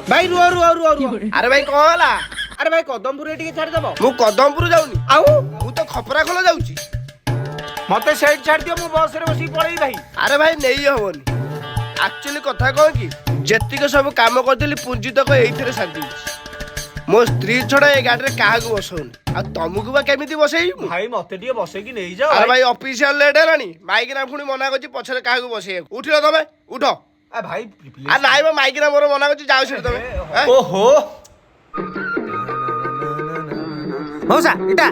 भाई रुआ रुआ रुआ रुआ अरे भाई कौन हला अरे भाई कदमपुर टिके छाड़ दबो मु कदमपुर जाऊनी आउ मु तो खपरा खोला जाऊची मते साइड छाड़ दियो मु बस रे बसी पळई भाई अरे भाई नहीं हवनी एक्चुअली कथा कौन कि जेतिक सब काम करदेली पूंजी तक एइथरे शांति मो स्त्री छड़ा ए गाड़ी रे काहा को बसौनी आ तुमको बा केमिति बसई भाई मते टिके बसे की नहीं जाओ अरे भाई ऑफिशियल लेट हेलानी माइक ना पुणी मना करछि पछरे काहा को बसई उठिलो तमे उठो आ भाई आ नाइ बा माइक ना मोर मना करछि जाओ से तमे ओहो मौसा इटा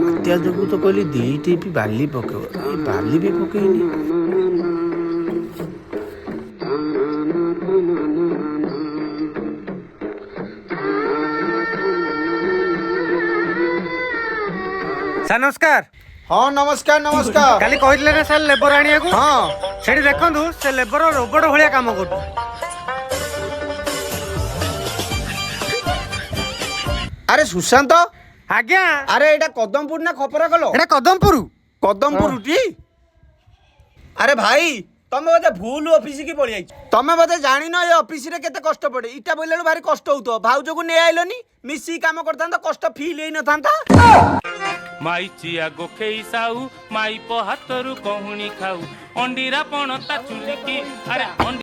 बात्या जोगु तो कहली दीटी भी बाली पकेव ए बाली भी पकेइनी ସାର୍ ନମସ୍କାର। हाँ नमस्कार नमस्कार କାଲି କହିଥିଲେ ନା ସାର୍ ଲେବର ଆଣିବାକୁ? हाँ ସେଠି ଦେଖନ୍ତୁ ସେ ଲେବର ରୋବଟ ଭଳିଆ କାମ କରୁଛି। अरे सुशांत ଆଜ୍ଞା अरे एटा कदमपुर ना खपरा कलो ଏଟା କଦମପୁର। कदमपुर टी अरे भाई तमे बोधे भूल ऑफिस की पड़ी आई तमे बोधे जानी न ये ऑफिस रे केते कष्ट पड़े इटा बोलले भारी कष्ट होतो भाउजो को ने आइलोनी मिसी काम करता तो कष्ट फील ही न थांता माई चिया गोखेई साऊ माई पो हातरू कहुणी खाऊ अंडीरा पणता चुलिकी अरे